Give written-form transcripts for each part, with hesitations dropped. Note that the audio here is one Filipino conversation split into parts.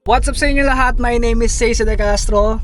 What's up sa inyo lahat? My name is Cesar De Castro.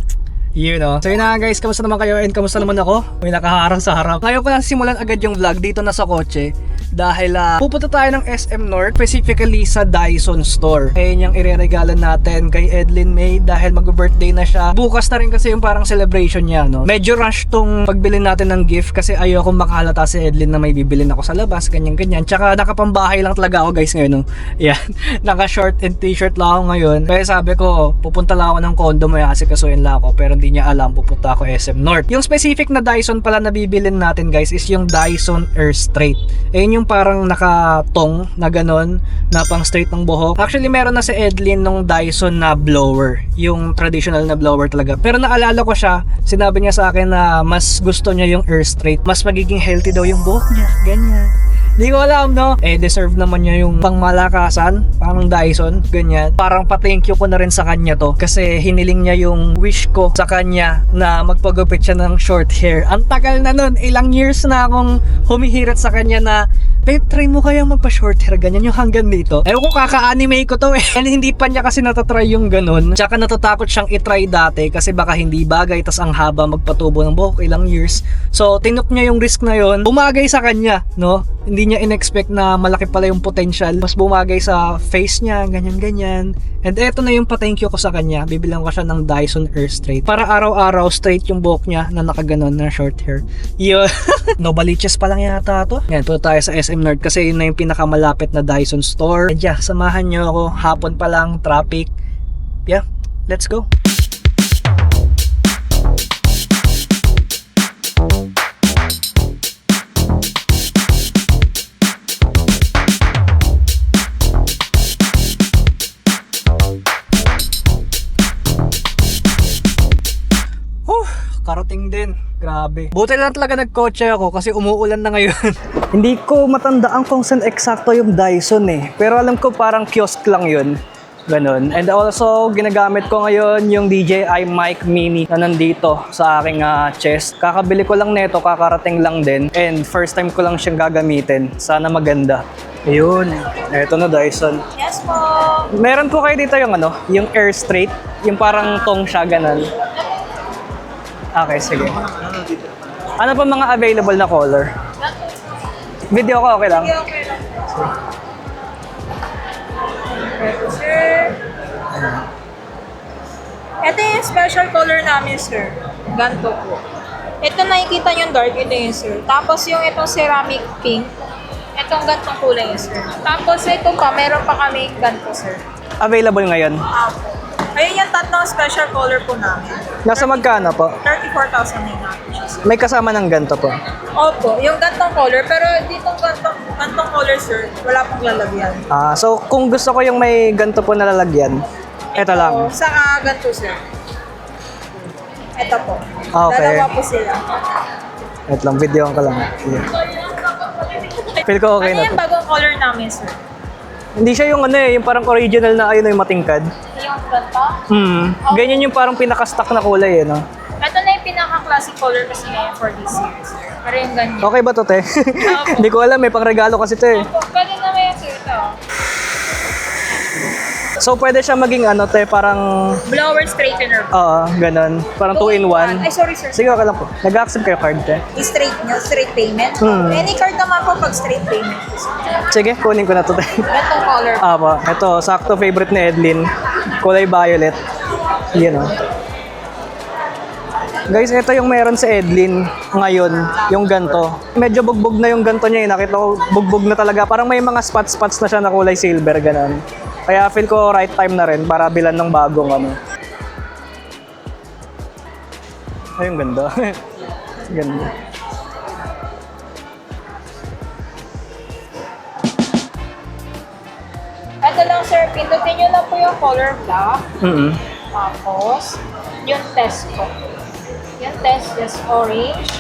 You know. So yun na guys, kamusta naman kayo and kamusta naman ako? May nakaharang sa harap. Ngayon ko na simulan agad yung vlog dito na sa kotse. Dahil pupunta tayo ng SM North, specifically sa Dyson Store. Ayun yung ireregalo natin kay Edlin May dahil mag-birthday na siya. Bukas na rin kasi yung parang celebration niya, no? Medyo rush tong pagbili natin ng gift kasi ayoko makahalata si Edlin na may bibilin ako sa labas, ganyan-ganyan. Tsaka nakapambahay lang talaga ako guys ngayon, no? Yan, naka-short and t-shirt lang ako ngayon. Kaya sabi ko, pupunta lang ako ng condo, may asikasuhin lang ako. Pero hindi niya alam, pupunta ako SM North. Yung specific na Dyson pala na bibilin natin guys is yung Dyson Air Straight. Ayun yung parang nakatong na ganon, na pang straight ng buhok. Actually meron na si Edlin nung Dyson na blower, yung traditional na blower talaga. Pero naalala ko siya, sinabi niya sa akin na mas gusto niya yung Air Straight, mas magiging healthy daw yung buhok niya, ganyan. Hindi ko alam, no? Deserve naman niya yung pangmalakasan, parang Dyson, ganyan. Parang pa-thank you ko na rin sa kanya to. Kasi hiniling niya yung wish ko sa kanya na magpagupit siya ng short hair. Ang tagal na nun, ilang years na akong humihirit sa kanya na, babe, try mo kayang magpa-short hair, ganyan yung hanggang dito. Ewan ko, kaka-anime ko to eh. And hindi pa niya kasi natatry yung ganun. Tsaka natatakot siyang itry dati kasi baka hindi bagay, tas ang haba magpatubo ng buhok, ilang years. So, tinok niya yung risk na yun. Bumagay sa kanya, no? Hindi niya in-expect na malaki pala yung potential. Mas bumagay sa face niya, ganyan-ganyan. And eto na yung pa-thank you ko sa kanya. Bibilang ko siya ng Dyson Air Straight. Para araw-araw straight yung buhok niya na nakaganon na short hair. Yun. No baliches pa lang yata to. Yan, punta tayo sa SM North kasi yun na yung pinakamalapit na Dyson store. And yeah, samahan nyo ako. Hapon pa lang, traffic. Yeah, let's go. Karating din. Grabe. Buti lang talaga nagkotse ako kasi umuulan na ngayon. Hindi ko matandaan kung saan eksakto yung Dyson eh. Pero alam ko parang kiosk lang yun. Ganon. And also, ginagamit ko ngayon yung DJI Mic Mini na nandito sa aking chest. Kakabili ko lang neto, kakarating lang din. And first time ko lang siyang gagamitin. Sana maganda. Ayun. Eto na Dyson. Yes po. Meron po kayo dito yung yung Air Straight. Yung parang tong siya, ganon. Okay, sige. Ano pa mga available na color? Video ko, okay lang? Okay lang. Sir. Ito yung special color namin, sir. Ganto po. Ito nakikita yung dark, ito yung sir. Tapos yung itong ceramic pink, itong gantong kulay yung sir. Tapos ito pa, meron pa kami ganto, sir. Available ngayon? Apo. Ayun yung tatlong special color po namin. Nasa magkano po? 34,000 na yun natin siya, sir. May kasama ng ganto po. Opo, yung gantong color. Pero ditong gantong color, sir, wala pong lalagyan. So kung gusto ko yung may ganto po na lalagyan, ito lang. Sa ganto, sir. Ito po. Okay. Dalawa po sila. Ito lang, video ko lang. Yeah. Feel ko okay Ano na yung to. bagong color namin, sir? Hindi siya yung yung parang original na ayun yung matingkad. Yung ganto? Ganyan yung parang pinaka-stock na kulay no? Ito na yung pinaka-classic color kasi ngayon for this year, sir. Pero yung ganyan. Okay ba to, te? Hindi ko alam, may pangregalo kasi to eh. Opo, pwede naman yung sir ito. So pwede siya maging te, parang Blower straightener po. ganun. Parang 2-in-1. Ay, sorry, sir. Sige, okay lang po. Nag-accept kayo card, te? Straight payment. Any card naman po pag straight payment po, sir. Sige, kunin ko na to, te. Gantong color. Ito, sakto favorite ni Edlin. Kulay violet. Yan Guys, ito yung meron sa Edlin ngayon, yung ganto. Medyo bugbog na yung ganto niya, nakita ko bugbog na talaga. Parang may mga spots na siya na kulay silver, ganun. Kaya feel ko right time na rin para bilan ng bagong Ay, yung ganda. Ganda. Ito lang, sir. Pindutin nyo lang po yung color black. Tapos, yung test ko. Yung test is orange.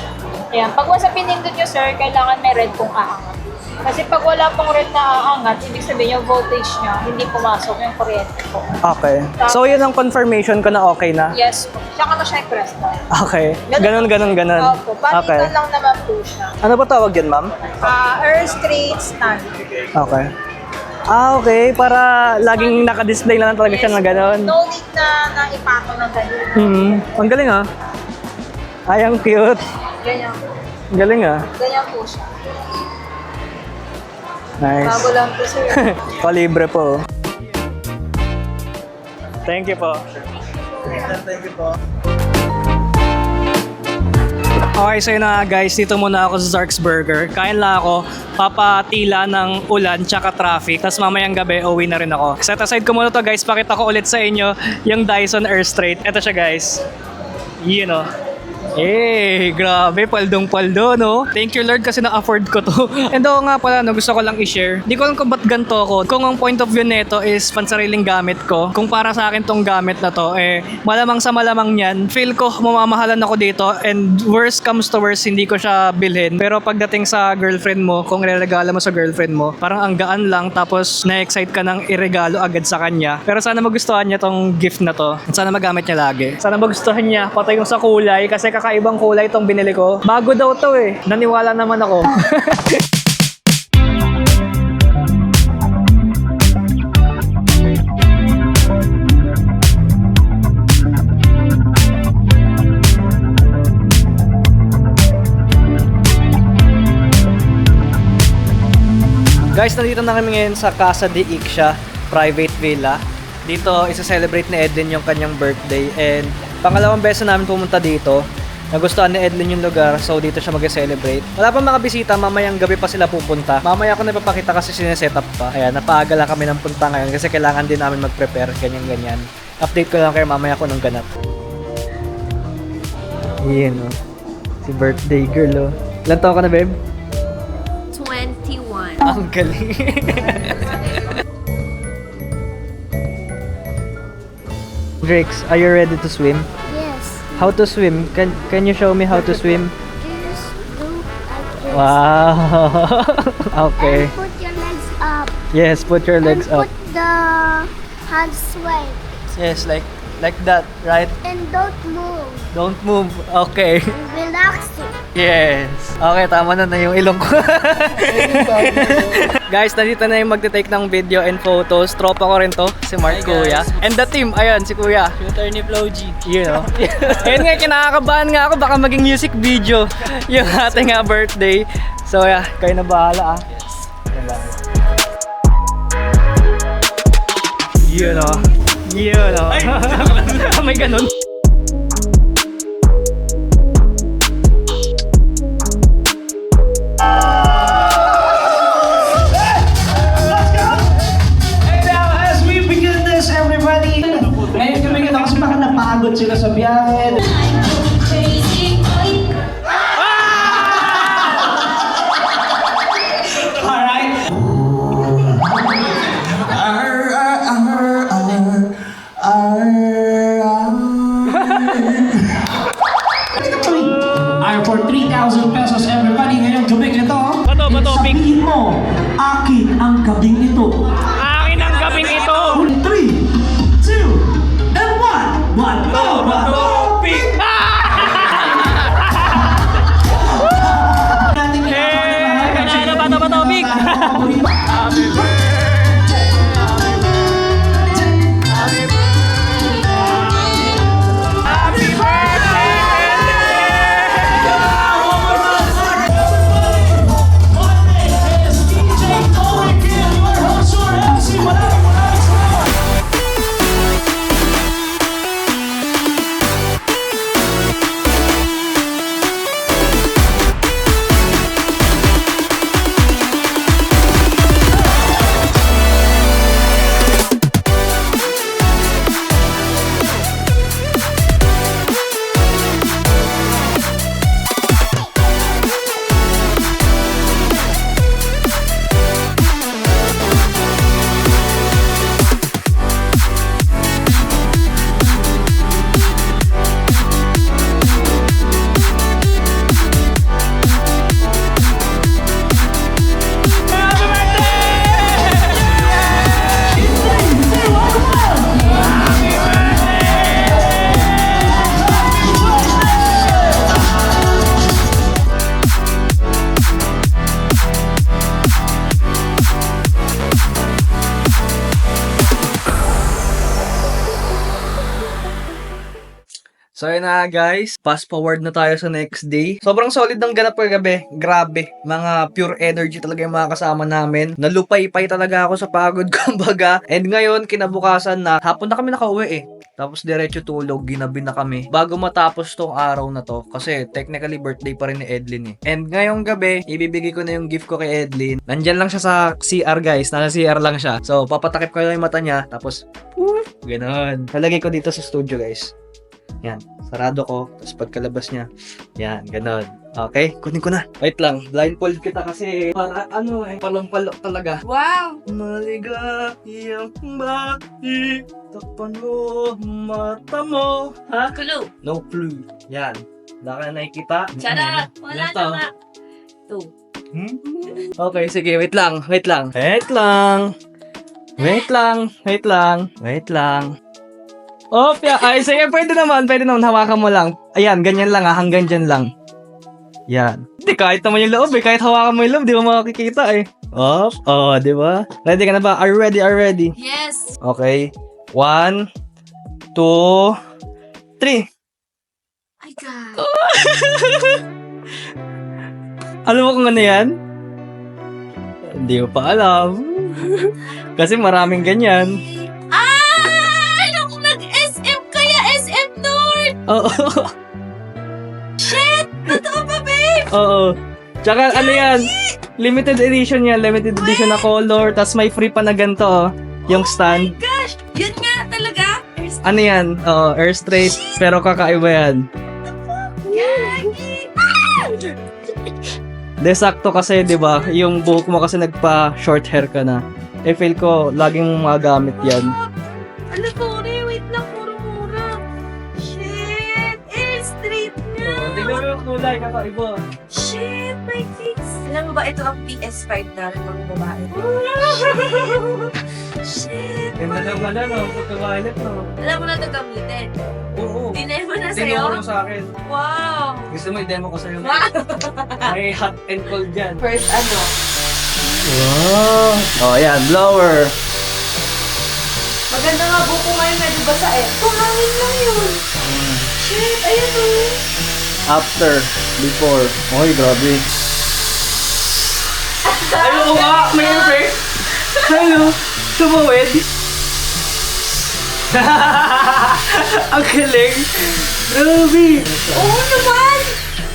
Ayan. Pag sa pinindot nyo, sir, kailangan may red pong aangat. Kasi pag wala pong red na aangat, ibig sabihin yung voltage niya, hindi pumasok yung kuryente po. Okay. So, yun ang confirmation ko na okay na? Yes po. Tsaka mo siya i-press na. Okay. Ganun. Opo. Balikan lang naman po siya. Ano ba tawag yan, ma'am? Air straight stand. Okay. Okay. Para laging naka-display na lang talaga siya na gano'n. No need na ipatong ng ganyan. Ang galing ah. Ay, ang cute. Ganyan. Ang galing ah. Ganyan po siya. Nice. Bago lang po sir. Palibre po. Thank you po. Thank you po. Okay, so yun na guys, dito muna ako sa Zark's Burger. Kain lang ako, papatila ng ulan tsaka traffic. Tapos mamayang gabi, uwi na rin ako. Set aside ko muna to guys, pakita ko ulit sa inyo yung Dyson Air Straight. Ito siya guys. Yun o. Eh, grabe, paldong-paldo, no? Thank you Lord kasi na-afford ko to. And oo nga pala, no, gusto ko lang i-share. Di ko alam kung ba't ganito ako. Kung ang point of view nito is pansariling gamit ko, kung para sa akin tong gamit na to, eh, malamang sa malamang yan, feel ko mamamahalan ako dito and worst comes to worst, hindi ko siya bilhin. Pero pagdating sa girlfriend mo, kung ireregalo mo sa girlfriend mo, parang ang gaan lang tapos na-excite ka ng iregalo agad sa kanya. Pero sana magustuhan niya tong gift na to. At sana magamit niya lagi. Sana magustuhan niya, patay yung sa kulay kasi kakaibang kulay itong binili ko. Bago daw to eh. Naniwala naman ako. Guys, nandito na kami ngayon sa Casa de Ixia Private Villa. Dito, isa-celebrate ni Edlin yung kanyang birthday and pangalawang beses namin pumunta dito. Nagustuhan ni Edlin yung lugar, so dito siya mag-celebrate. Wala pa mga bisita, mamayang gabi pa sila pupunta. Mamaya ako napapakita kasi sineset-up pa. Ayan, napaaga lang kami ng punta ngayon kasi kailangan din namin mag-prepare, ganyan-ganyan. Update ko lang kayo mamaya ko nung ganap. Yun o. Si birthday girl o. Ilan taon ka na, babe? 21. Ang galing. Drix, are you ready to swim? Yes. How to swim? Can you show me how to swim? Just do like this. Wow. Okay. And put your legs up. Yes, put your legs and up. put the hands straight. Yes, like that, right? And don't move. Don't move. Okay. And relax it. Yes. Okay, tama na yung ilong ko. Guys, nandito na yung magte-take ng video and photos. Tropa ko rin to, si Mark Kuya. And the team, ayun, si Kuya. Shooter ni Flo G. You know. Ayun nga, kinakabahan nga ako, baka maging music video yung ating birthday. So yeah, kayo na bahala ah. You know. You know. May ganun. Ngayon kami nga kasi baka napagod sila sa biyahe. Alright. For 3,000 pesos everybody ngayong gabing ito. Bato, big. Sabihin mo, akin ang gabing ito. Akin ang gabing ito! 3, 2, and 1. Bato, big! Natin Bato, big! So yun na guys, fast forward na tayo sa next day. Sobrang solid ng ganap kagabi. Grabe, mga pure energy talaga yung mga kasama namin. Nalupay-pay talaga ako sa pagod kumbaga. And ngayon, kinabukasan na, hapon na kami nakauwi eh. Tapos diretso tulog, ginabi na kami. Bago matapos tong araw na to, kasi technically birthday pa rin ni Edlin eh. And ngayong gabi, ibibigay ko na yung gift ko kay Edlin. Nandyan lang siya sa CR guys, nasa CR lang siya. So, papatakip ko lang yung mata niya, tapos, ganon. Nalagay ko dito sa studio guys. Yan, sarado ko. Tapos pagkalabas niya, yan, ganon. Okay, kunin ko na. Wait lang, blindfold kita kasi para ano eh, palang-palok talaga. Wow! Maligayang bati, takpan mo, mata mo. Ha? Clue. No clue. Yan. Wala ka na nakikita? Charot! Wala Ilan na to? nga. 2. Okay, sige, wait lang. Wait lang. Wait lang. Wait lang. Wait lang. Wait lang. Oh, ay, sige, pwede naman. Pwede naman, hawakan mo lang. Ayan, ganyan lang ha, hanggang dyan lang. Yan. Hindi, kahit naman yung loob eh. Kahit hawakan mo yung loob, di mo makikita eh. Oh, di ba? Ready ka na ba? Are you ready? Are you ready? Yes! Okay. 1, 2, 3. My God! Alam mo kung ano yan? Hindi mo pa alam. Kasi maraming ganyan. Naku, nag-SM kaya SM North! Oo. Shit! Totoo ba, babe? Oo. Tsaka ano yan? Limited edition yan. Limited edition na color. Tas may free pa na ganito. Oh. Yung stand. Gosh! Yun nga talaga! Ano yan? Oo, air straight. Pero kakaiba yan. Gagi! De sakto kasi, di ba? Yung buhok mo kasi nagpa short hair ka na. Eh, feel ko, laging magamit yan. Ano, sorry, wait lang, mura-mura. Shit! Air straight nga! Tingnan mo yung kulay, kakaiba. Shit, my face! Alam mo ba, ito ang PS5 namin mga babae. Shit! Ganda ng wala, no? Pagka-violet, no? Alam mo na ito gamitin. Oo. Dinemo na Tinuro sa'yo? sa akin. Wow! Gusto mo i-demo ko sa'yo? Wow! May hot and cold dyan. First, ano? Wow! Oh, yan. Blower. Maganda nga buko ngayon, medyo basa eh. Tumangin lang yun. Shit, ayun o. After. Before. Oy, grabe. Ayun nga! May effect! Hello! Tumawid! Ang galing! Grabe! Oo naman!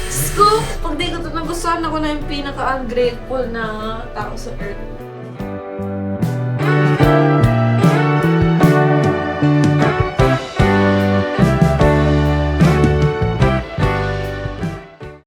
Scoop! Pag di ko ito nagustuhan, ako na yung pinaka-ungrateful na tao sa earth.